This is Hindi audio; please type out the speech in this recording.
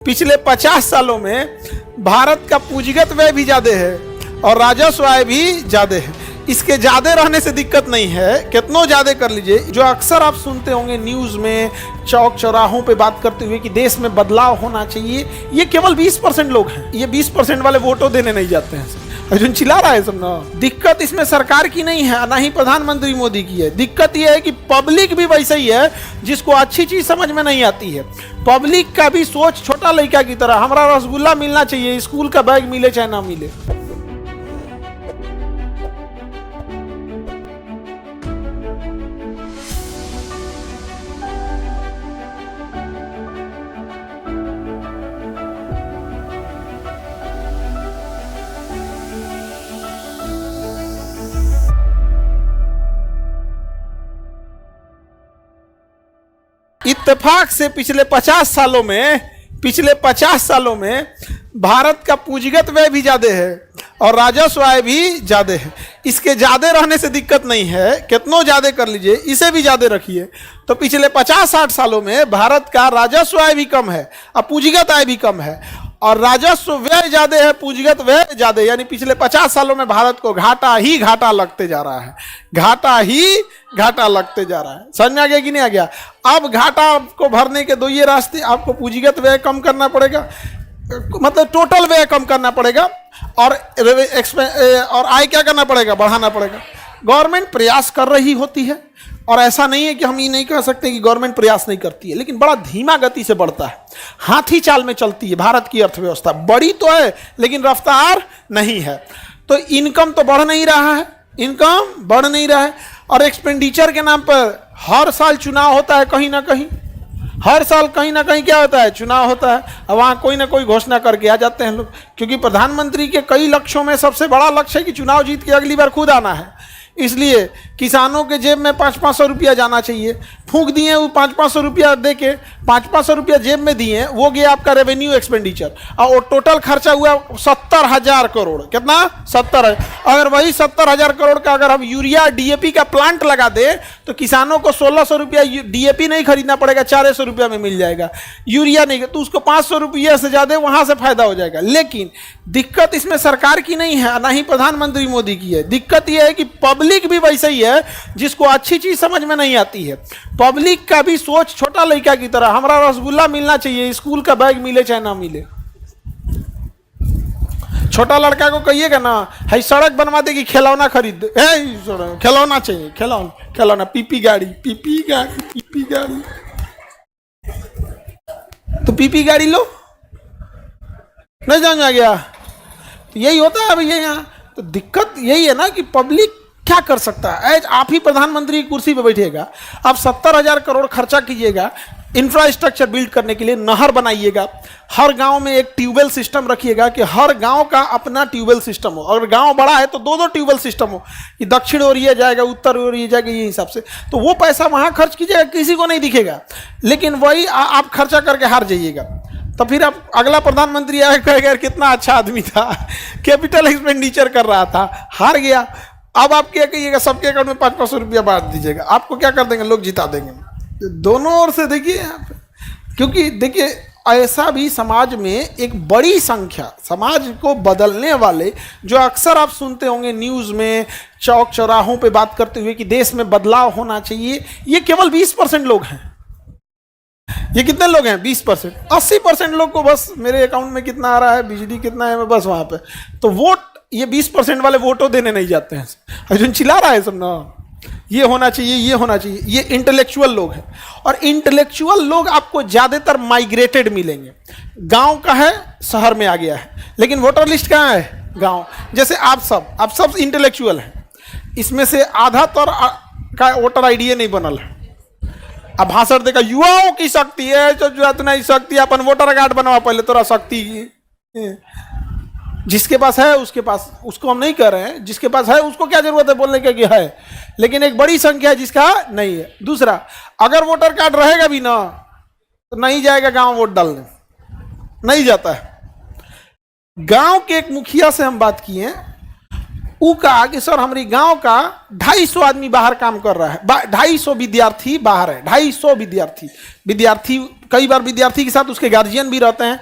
पिछले 50 सालों में भारत का पूंजीगत व्यय भी ज्यादा है और राजस्व आय भी ज्यादा है। इसके ज्यादा रहने से दिक्कत नहीं है, कितनों ज्यादा कर लीजिए। जो अक्सर आप सुनते होंगे न्यूज में, चौक चौराहों पे बात करते हुए कि देश में बदलाव होना चाहिए, ये केवल 20% लोग हैं। ये 20% वाले वोटों देने नहीं जाते हैं। अर्जुन चिल्ला रहा है सब ना। दिक्कत इसमें सरकार की नहीं है, ना ही प्रधानमंत्री मोदी की है। दिक्कत यह है कि पब्लिक भी वैसे ही है जिसको अच्छी चीज समझ में नहीं आती है। पब्लिक का भी सोच छोटा लड़का की तरह, हमारा रसगुल्ला मिलना चाहिए, स्कूल का बैग मिले चाहे ना मिले। इत्तेफाक से पिछले 50 सालों में भारत का पूंजीगत व्यय भी ज्यादा है और राजस्व आय भी ज्यादा है। इसके ज्यादा रहने से दिक्कत नहीं है, कितनों ज्यादा कर लीजिए, इसे भी ज्यादा रखिए। तो पिछले 50-60 सालों में भारत का राजस्व आय भी कम है और पूंजीगत आय भी कम है, और राजस्व व्यय ज्यादा है, पूंजीगत व्यय ज्यादा, यानी पिछले 50 सालों में भारत को घाटा ही घाटा लगते जा रहा है। घाटा ही घाटा लगते जा रहा है। समझ में आ गया कि नहीं आ गया? अब घाटा को भरने के दो ये रास्ते, आपको पूंजीगत व्यय कम करना पड़ेगा, मतलब टोटल व्यय कम करना पड़ेगा, और आय क्या करना पड़ेगा, बढ़ाना पड़ेगा। गवर्नमेंट प्रयास कर रही होती है, और ऐसा नहीं है कि हम ये नहीं कह सकते कि गवर्नमेंट प्रयास नहीं करती है, लेकिन बड़ा धीमा गति से बढ़ता है, हाथी चाल में चलती है। भारत की अर्थव्यवस्था बड़ी तो है लेकिन रफ्तार नहीं है। तो इनकम तो बढ़ नहीं रहा है, इनकम बढ़ नहीं रहा है, और एक्सपेंडिचर के नाम पर हर साल चुनाव होता है कहीं ना कहीं। हर साल कहीं ना कहीं क्या होता है, चुनाव होता है, और वहाँ कोई ना कोई घोषणा करके आ जाते हैं लोग। क्योंकि प्रधानमंत्री के कई लक्ष्यों में सबसे बड़ा लक्ष्य है कि चुनाव जीत के अगली बार खुद आना है। इसलिए किसानों के जेब में 500-500 रुपया जाना चाहिए। फूंक दिए वो 500-500 रुपया दे के, 500-500 रुपया जेब में दिए, वो गया आपका रेवेन्यू एक्सपेंडिचर, और वो टोटल खर्चा हुआ 70,000 करोड़। कितना? 70। अगर वही 70,000 करोड़ का अगर हम यूरिया डीएपी का प्लांट लगा दे तो किसानों को 1600 रुपया डीएपी नहीं खरीदना पड़ेगा, 400 रुपया में मिल जाएगा। यूरिया नहीं तो उसको 500 रुपया से ज्यादा वहां से फायदा हो जाएगा। लेकिन दिक्कत इसमें सरकार की नहीं है, ना ही प्रधानमंत्री मोदी की है। दिक्कत यह है कि पब्लिक भी वैसे ही है जिसको अच्छी चीज समझ में नहीं आती है। पब्लिक का भी सोच छोटा लड़का की तरह, हमारा रसगुल्ला मिलना चाहिए, स्कूल का बैग मिले चाहे ना मिले। छोटा लड़का को कहिएगा ना, है सड़क बनवा देगी, खिलौना खरीद दे, खिलौना चाहिए, खिलौना, पीपी गाड़ी, तो पीपी गाड़ी लो, नहीं समझ आ गया? तो यही होता है भैया यहाँ। तो दिक्कत यही है ना कि पब्लिक क्या कर सकता है। एज आप ही प्रधानमंत्री की कुर्सी पे बैठिएगा, आप 70,000 करोड़ खर्चा कीजिएगा इंफ्रास्ट्रक्चर बिल्ड करने के लिए, नहर बनाइएगा, हर गांव में एक ट्यूबवेल सिस्टम रखिएगा कि हर गांव का अपना ट्यूबवेल सिस्टम हो। अगर गांव बड़ा है तो 2-2 ट्यूबवेल सिस्टम हो, कि दक्षिण ओर ये जाएगा, उत्तर ओर ये जाएगा, ये हिसाब से। तो वो पैसा वहां खर्च कीजिएगा, किसी को नहीं दिखेगा, लेकिन वही आप खर्चा करके हार जाइएगा। तो फिर अब अगला प्रधानमंत्री आएगा, कहेगा कितना अच्छा आदमी था, कैपिटल एक्सपेंडिचर कर रहा था, हार गया। अब आप क्या कहिएगा, सबके अकाउंट में 500-500 रुपया बांट दीजिएगा, आपको क्या कर देंगे, लोग जिता देंगे। दोनों ओर से देखिए यहाँ पे, क्योंकि देखिए ऐसा भी समाज में एक बड़ी संख्या, समाज को बदलने वाले, जो अक्सर आप सुनते होंगे न्यूज में, चौक चौराहों पे बात करते हुए कि देश में बदलाव होना चाहिए, ये केवल 20% लोग हैं। ये कितने लोग हैं? 20%। 80% लोग को बस मेरे अकाउंट में कितना आ रहा है, बिजली कितना है, बस वहां पे तो वोट, ये 20% वाले वोटों देने नहीं जाते हैं। अर्जुन चिल्ला रहा है सब ना, ये होना चाहिए, ये होना चाहिए। ये इंटेलेक्चुअल लोग हैं, और इंटेलेक्चुअल लोग आपको ज्यादातर माइग्रेटेड मिलेंगे। गांव का है, शहर में आ गया है, लेकिन वोटर लिस्ट कहाँ है? गांव। जैसे आप सब इंटेलेक्चुअल हैं, इसमें से आधा तो का वोटर आईडी नहीं बनल है। अब भाषण देगा युवाओं की शक्ति है, जो नहीं शक्ति, अपन वोटर कार्ड बनवा पहले, तोरा शक्ति जिसके पास है उसके पास, उसको हम नहीं कह रहे हैं, जिसके पास है उसको क्या जरूरत है बोलने के कि है, लेकिन एक बड़ी संख्या है जिसका नहीं है। दूसरा, अगर वोटर कार्ड रहेगा भी ना तो नहीं जाएगा गांव वोट डालने, नहीं जाता है। गांव के एक मुखिया से हम बात किए, वो कहा कि सर हमारी गांव का 250 आदमी बाहर काम कर रहा है, 250 विद्यार्थी बाहर है, 250 विद्यार्थी कई बार विद्यार्थी के साथ उसके गार्जियन भी रहते हैं,